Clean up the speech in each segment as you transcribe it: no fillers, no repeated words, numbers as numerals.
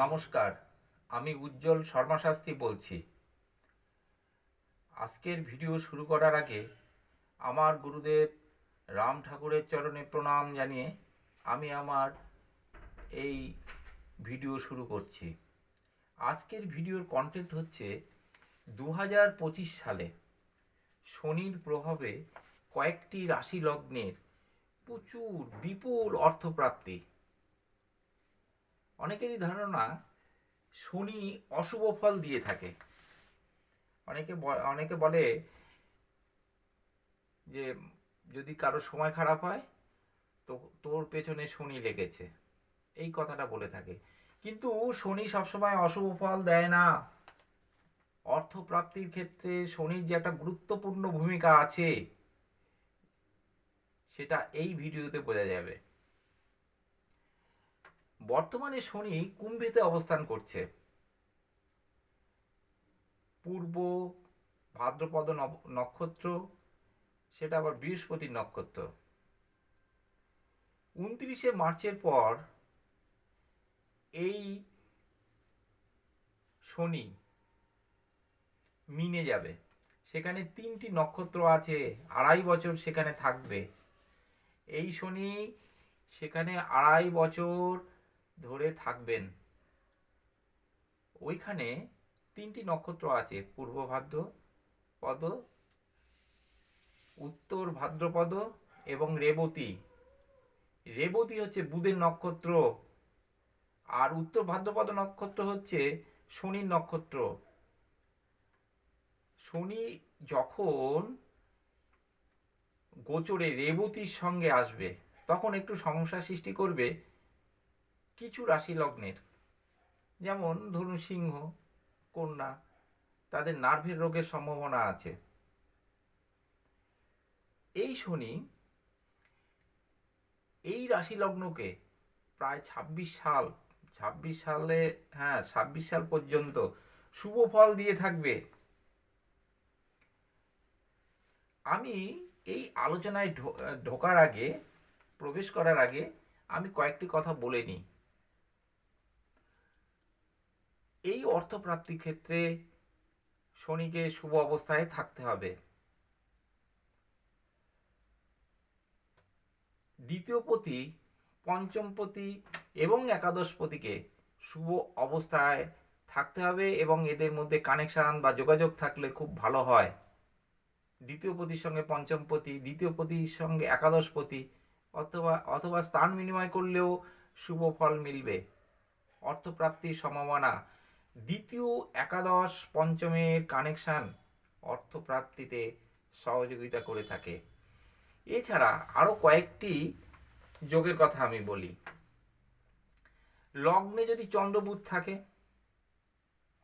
নমস্কার, আমি উজ্জ্বল শর্মা শাস্ত্রী বলছি। আজকের ভিডিও শুরু করার আগে আমার গুরুদেব রাম ঠাকুরের চরণে প্রণাম জানিয়ে আমি আমার এই ভিডিও শুরু করছি। আজকের ভিডিওর কন্টেন্ট হচ্ছে 2025 সালে শনির প্রভাবে কয়েকটি রাশি লগ্নের প্রচুর বিপুল অর্থপ্রাপ্তি। অনেকেরই ধারণা শনি অশুভ ফল দিয়ে থাকে। অনেকে বলে যে যদি কারো সময় খারাপ হয় তো তোর পেছনে শনি লেগেছে, এই কথাটা বলে থাকে। কিন্তু শনি সবসময় অশুভ ফল দেয় না। অর্থপ্রাপ্তির ক্ষেত্রে শনির যে একটা গুরুত্বপূর্ণ ভূমিকা আছে সেটা এই ভিডিওতে বোঝা যাবে। বর্তমানে শনি কুম্ভীতে অবস্থান করছে। পূর্ব ভাদ্রপদ নক্ষত্র, সেটা আবার বৃহস্পতির নক্ষত্র। 29শে মার্চের পর এই শনি মিনে যাবে। সেখানে 3টি নক্ষত্র আছে, 2.5 বছর সেখানে থাকবে। এই শনি সেখানে 2.5 বছর ধরে থাকবেন। ওইখানে 3টি নক্ষত্র আছে, পূর্ব ভাদ্রপদ, উত্তর ভাদ্রপদ এবং রেবতী। রেবতী হচ্ছে বুধের নক্ষত্র, আর উত্তর ভাদ্রপদ নক্ষত্র হচ্ছে শনির নক্ষত্র। শনি যখন গোচরে রেবতীর সঙ্গে আসবে তখন একটু সমস্যা সৃষ্টি করবে কিছু রাশি লগ্নের। যেমন ধরুন সিংহ, কন্যা, তাদের নার্ভের রোগের সম্ভাবনা আছে। এই শনি এই রাশি লগ্নকে প্রায় 26 সালে, 26 সাল পর্যন্ত শুভ ফল দিয়ে থাকবে। আমি এই আলোচনায় ঢোকার আগে, প্রবেশ করার আগে আমি কয়েকটি কথা বলে নিই। এই অর্থপ্রাপ্তির ক্ষেত্রে শনিকে শুভ অবস্থায় থাকতে হবে। দ্বিতীয়পতি, পঞ্চমপতি এবং একাদশপতিকে শুভ অবস্থায় থাকতে হবে এবং এদের মধ্যে কানেকশন বা যোগাযোগ থাকলে খুব ভালো হয়। দ্বিতীয় পতির সঙ্গে পঞ্চমপতি, দ্বিতীয় পতির সঙ্গে একাদশপতি, অথবা স্থান বিনিময় করলেও শুভ ফল মিলবে। অর্থপ্রাপ্তির সম্ভাবনা, দ্বিতীয় একাদশ পঞ্চমের কানেকশন অর্থপ্রাপ্তিতে সহযোগিতা করে থাকে। এছাড়া আরো কয়েকটি যোগের কথা আমি বলি। লগ্নে যদি চন্দ্রবুধ থাকে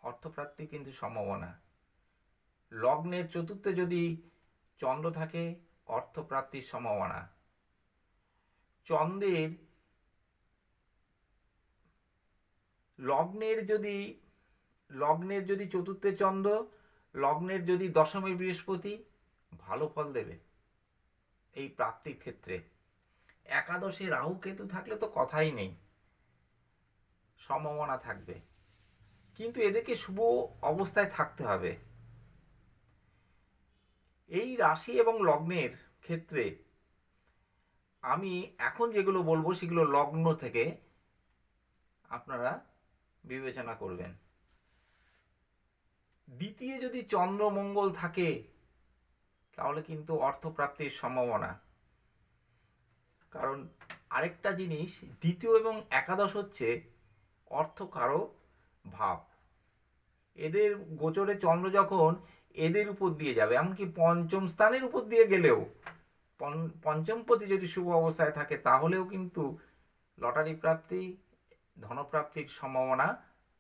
অর্থপ্রাপ্তির কিন্তু সম্ভাবনা। লগ্নের চতুর্থে যদি চন্দ্র থাকে অর্থপ্রাপ্তির সম্ভাবনা। চন্দ্রের লগ্নের যদি চতুর্থে চন্দ্র, লগ্নের যদি দশমে বৃহস্পতি, ভালো ফল দেবে এই প্রাপ্তির ক্ষেত্রে। একাদশে রাহু কেতু থাকলে তো কথাই নেই, সম্ভাবনা থাকবে, কিন্তু এদেরকে শুভ অবস্থায় থাকতে হবে। এই রাশি এবং লগ্নের ক্ষেত্রে আমি এখন যেগুলো বলবো সেগুলো লগ্ন থেকে আপনারা বিবেচনা করবেন। দ্বিতীয় যদি চন্দ্র মঙ্গল থাকে তাহলে কিন্তু অর্থপ্রাপ্তির সম্ভাবনা। কারণ আরেকটা জিনিস, দ্বিতীয় এবং একাদশ হচ্ছে অর্থকারক ভাব। এদের গোচরে চন্দ্র যখন এদের উপর দিয়ে যাবে, এমনকি পঞ্চম স্থানের উপর দিয়ে গেলেও, পঞ্চমপতি যদি শুভ অবস্থায় থাকে তাহলেও কিন্তু লটারি প্রাপ্তি, ধনপ্রাপ্তির সম্ভাবনা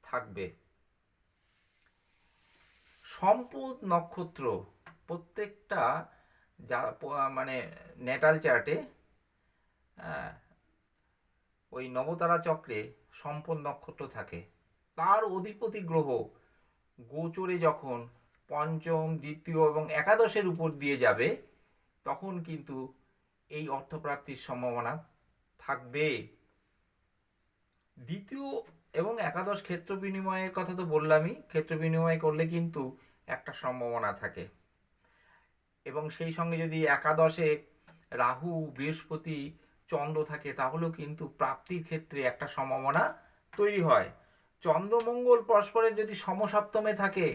থাকবে। সম্পদ নক্ষত্র প্রত্যেকটা মানে নেটাল চার্টে, ওই নবতারা চক্রে সম্পদ নক্ষত্র থাকে। তার অধিপতি গ্রহ গোচরে যখন পঞ্চম, দ্বিতীয় এবং একাদশের উপর দিয়ে যাবে তখন কিন্তু এই অর্থপ্রাপ্তির সম্ভাবনা থাকবে। দ্বিতীয় এবং একাদশ ক্ষেত্র বিনিময়ের কথা তো বললামই, ক্ষেত্র বিনিময় করলে কিন্তু একটা সম্ভাবনা থাকে। এবং সেই সঙ্গে যদি একাদশে রাহু, বৃহস্পতি, চন্দ্র থাকে তাহলেও কিন্তু প্রাপ্তির ক্ষেত্রে একটা সম্ভাবনা তৈরি হয়। চন্দ্রমঙ্গল পরস্পরের যদি সমসপ্তমে থাকে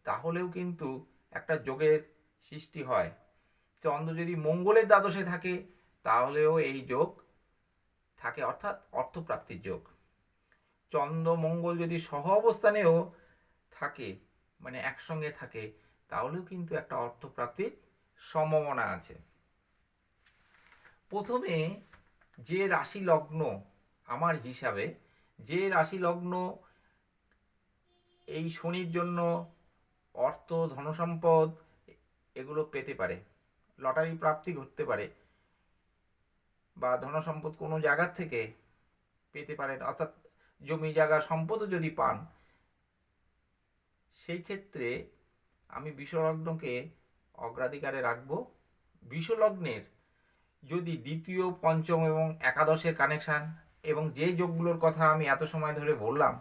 তাহলেও কিন্তু একটা যোগের সৃষ্টি হয়। চন্দ্র যদি মঙ্গলের দ্বাদশে থাকে তাহলেও এই যোগ থাকে, অর্থাৎ অর্থপ্রাপ্তির যোগ। চন্দ্র মঙ্গল যদি সহ অবস্থানেও থাকে, মানে একসঙ্গে থাকে, তাহলেও কিন্তু একটা অর্থপ্রাপ্তির সম্ভাবনা আছে। প্রথমে যে রাশি লগ্ন, আমার হিসাবে যে রাশি লগ্ন এই শনির জন্য অর্থ, ধনসম্পদ এগুলো পেতে পারে, লটারি প্রাপ্তি ঘটতে পারে, বা ধনসম্পদ কোনো জায়গার থেকে পেতে পারেন, অর্থাৎ জমি জায়গা সম্পদও যদি পান, সেই ক্ষেত্রে আমি বিষলগ্নকে অগ্রাধিকারে রাখব। বিষলগ্নের যদি দ্বিতীয়, পঞ্চম এবং একাদশের কানেকশান এবং যে যোগগুলোর কথা আমি এত সময় ধরে বললাম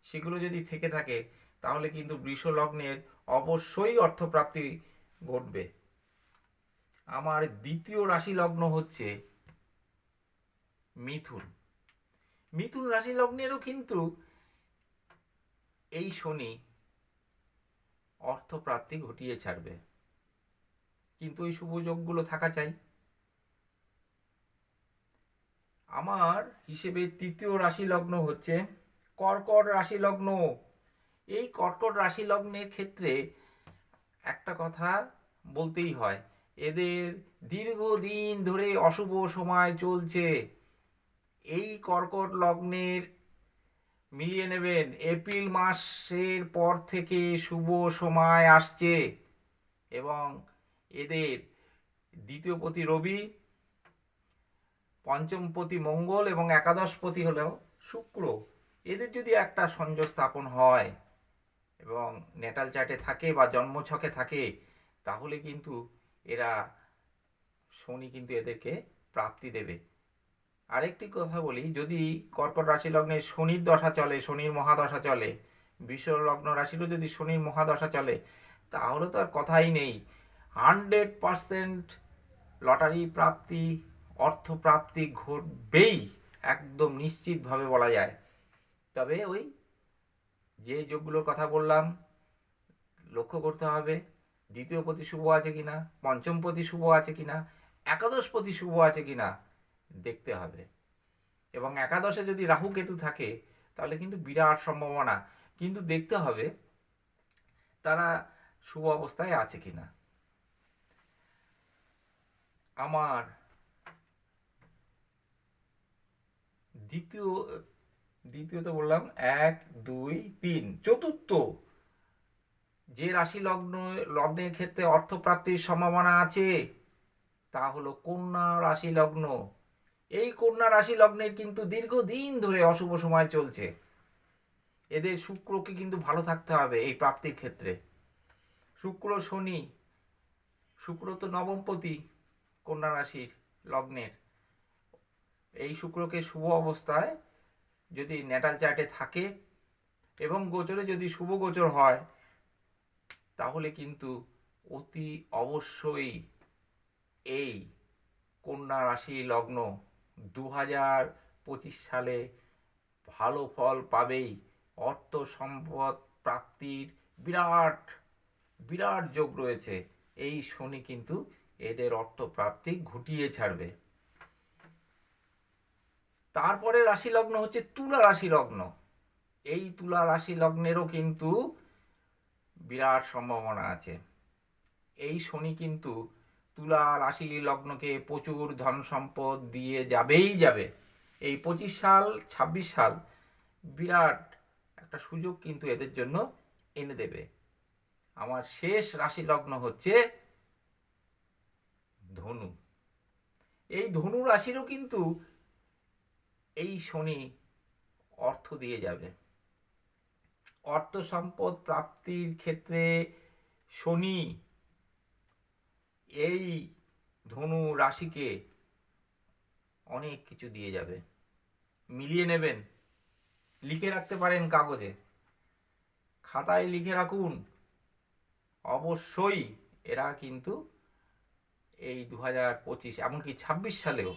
সেগুলো যদি থেকে থাকে তাহলে কিন্তু বৃষলগ্নের অবশ্যই অর্থপ্রাপ্তি ঘটবে। আমার দ্বিতীয় রাশি লগ্ন হচ্ছে মিথুন। মিথুন রাশি লগ্নেরও কিন্তু এই শনি অর্থপ্রাপ্তি ঘটিয়ে ছাড়বে, কিন্তু ওই শুভ যোগগুলো থাকা চাই। আমার হিসেবে তৃতীয় রাশি লগ্ন হচ্ছে কর্কট রাশি লগ্ন। এই কর্কট রাশি লগ্নের ক্ষেত্রে একটা কথা বলতেই হয়, এদের দীর্ঘদিন ধরে অশুভ সময় চলছে। এই কর্কট লগ্নের মিলিয়ে নেবেন, এপ্রিল মাসের পর থেকে শুভ সময় আসছে এবং এদের দ্বিতীয়পতি রবি, পঞ্চমপতি মঙ্গল এবং একাদশপতি হলেও শুক্র, এদের যদি একটা সংযোগ স্থাপন হয় এবং নেটাল চার্টে থাকে বা জন্মছকে থাকে তাহলে কিন্তু এরা শনি কিন্তু এদেরকে প্রাপ্তি দেবে। আরেকটি কথা বলি, যদি কর্কট রাশি লগ্নে শনির দশা চলে, শনির মহাদশা চলে, বিষ লগ্ন রাশিরও যদি শনির মহাদশা চলে তাহলে তো আর কথাই নেই, 100% লটারি প্রাপ্তি, অর্থপ্রাপ্তি ঘটবেই, একদম নিশ্চিতভাবে বলা যায়। তবে ওই যে যোগগুলোর কথা বললাম লক্ষ্য করতে হবে, দ্বিতীয় পতি শুভ আছে কিনা, পঞ্চম পতি শুভ আছে কিনা, একাদশ পতি শুভ আছে কিনা দেখতে হবে। এবং একাদশে যদি রাহু কেতু থাকে তাহলে কিন্তু বিরাট সম্ভাবনা, কিন্তু দেখতে হবে তারা শুভ অবস্থায় আছে কিনা। আমার দ্বিতীয় দ্বিতীয়ত বললাম 1 2 3, চতুর্থ যে রাশি লগ্নের ক্ষেত্রে অর্থপ্রাপ্তির সম্ভাবনা আছে তা হলো কন্যা রাশি লগ্ন। এই কন্যা রাশি লগ্নের কিন্তু দীর্ঘদিন ধরে অশুভ সময় চলছে। এদের শুক্রকে কিন্তু ভালো থাকতে হবে এই প্রাপ্তির ক্ষেত্রে। শুক্র শনি, শুক্র তো নবমপতি কন্যা রাশির লগ্নের, এই শুক্রকে শুভ অবস্থায় যদি ন্যাটাল চার্টে থাকে এবং গোচরে যদি শুভ গোচর হয় তাহলে কিন্তু অতি অবশ্যই এই কন্যা রাশি লগ্ন 2025 সালে ভালো ফল পাবেই। অর্থ সম্পদ প্রাপ্তির বিরাট বিরাট যোগ রয়েছে। এই শনি কিন্তু এদের অর্থ প্রাপ্তি ঘটিয়ে ছাড়বে। তারপরে রাশি লগ্ন হচ্ছে তুলা রাশি লগ্ন। এই তুলা রাশি লগ্নেরও কিন্তু বিরাট সম্ভাবনা আছে। এই শনি কিন্তু তুলা রাশি লগ্নকে প্রচুর ধন সম্পদ দিয়ে যাবেই যাবে। এই 25 সাল 26 সাল বিরাট একটা সুযোগ কিন্তু এদের জন্য এনে দেবে। আমার শেষ রাশি লগ্ন হচ্ছে ধনু। এই ধনু রাশিরও কিন্তু এই শনি অর্থ দিয়ে যাবে। অর্থ সম্পদ প্রাপ্তির ক্ষেত্রে শনি এই ধনু রাশিকে অনেক কিছু দিয়ে যাবে। মিলিয়ে নেবেন লিখে রাখতে পারেন কাগজে, খাতায় লিখে রাখুন। অবশ্যই এরা কিন্তু এই 2025 এমনকি 26 সালেও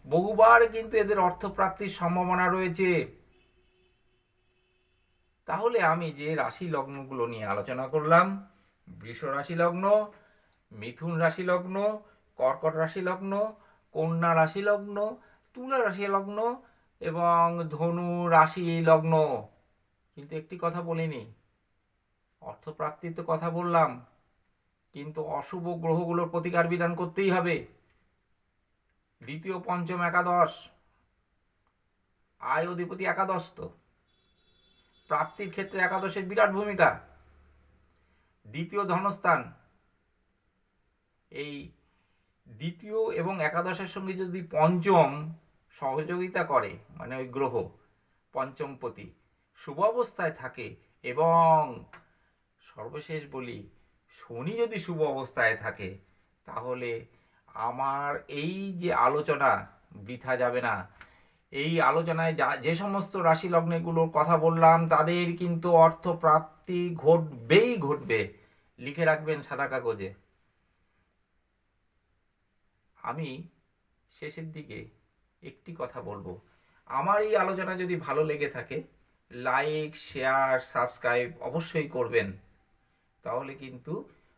বহুবার কিন্তু এদের অর্থপ্রাপ্তির সম্ভাবনা রয়েছে। তাহলে আমি যে রাশি লগ্নগুলো নিয়ে আলোচনা করলাম, বৃষ রাশি লগ্ন, মিথুন রাশি লগ্ন, কর্কট রাশি লগ্ন, কন্যা রাশি লগ্ন, তুলা রাশি লগ্ন এবং ধনু রাশি লগ্ন, কিন্তু একটি কথা বলিনি, অর্থপ্রাপ্তির তো কথা বললাম, কিন্তু অশুভ গ্রহগুলোর প্রতিকার বিধান করতেই হবে। দ্বিতীয়, পঞ্চম, একাদশ, আয় অধিপতি একাদশ, তো প্রাপ্তির ক্ষেত্রে একাদশের বিরাট ভূমিকা। দ্বিতীয় ধনস্থান, এই দ্বিতীয় এবং একাদশের সঙ্গে যদি পঞ্চম সহযোগিতা করে, মানে ওই গ্রহ পঞ্চমপতি শুভ অবস্থায় থাকে, এবং সর্বশেষ বলি শনি যদি শুভ অবস্থায় থাকে, তাহলে আমার এই যে আলোচনা বৃথা যাবে না। এই আলোচনায় যে সমস্ত রাশি লগ্নগুলোর কথা বললাম তাদের কিন্তু অর্থপ্রাপ্তি ঘটবেই ঘটবে। লিখে রাখবেন সাদা কাগজে। আমি শেষের দিকে একটি কথা বলবো, আমার এই আলোচনা যদি ভালো লেগে থাকে, লাইক, শেয়ার, সাবস্ক্রাইব অবশ্যই করবেন। তাহলে কিন্তু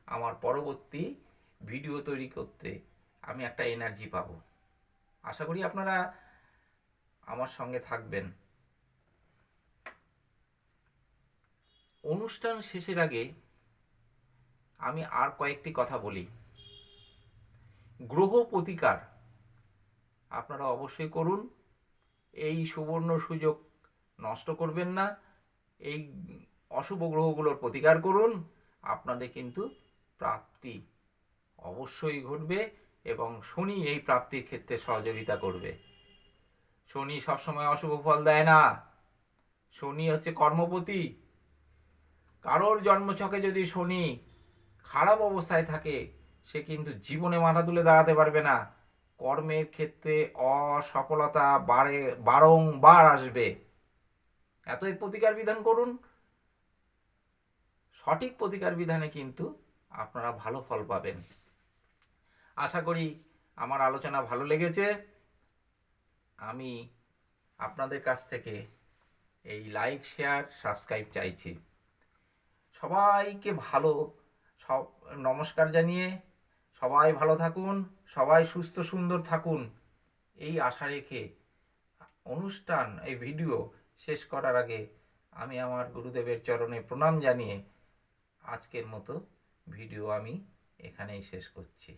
আমার পরবর্তী ভিডিও তৈরি করতে আমি একটা এনার্জি পাবো। আশা করি আপনারা আমার সঙ্গে থাকবেন। অনুষ্ঠান শেষের আগে আমি আর কয়েকটি কথা বলি। গ্রহ প্রতিকার আপনারা অবশ্যই করুন। এই সুবর্ণ সুযোগ নষ্ট করবেন না। এই অশুভ গ্রহগুলোর প্রতিকার করুন। আপনাদের কিন্তু প্রাপ্তি অবশ্যই ঘটবে, এবং শনি এই প্রাপ্তির ক্ষেত্রে সহযোগিতা করবে। শনি সবসময় অশুভ ফল দেয় না। শনি হচ্ছে কর্মপতি। কারোর জন্মছকে যদি শনি খারাপ অবস্থায় থাকে, সে কিন্তু জীবনে মাথা তুলে দাঁড়াতে পারবে না। কর্মের ক্ষেত্রে অসফলতা বারংবার আসবে। এতই প্রতিকার বিধান করুন। সঠিক প্রতিকার বিধানে কিন্তু আপনারা ভালো ফল পাবেন। আশা করি আমার আলোচনা ভালো লেগেছে। আমি আপনাদের কাছ থেকে এই লাইক, শেয়ার, সাবস্ক্রাইব চাইছি। সবাইকে ভালো সব নমস্কার জানিয়ে সবাই ভালো থাকুন, সবাই সুস্থ সুন্দর থাকুন, এই আশা রেখে অনুষ্ঠান এই ভিডিও শেষ করার আগে আমি আমার গুরুদেবের চরণে প্রণাম জানিয়ে আজকের মতো ভিডিও আমি এখানেই শেষ করছি।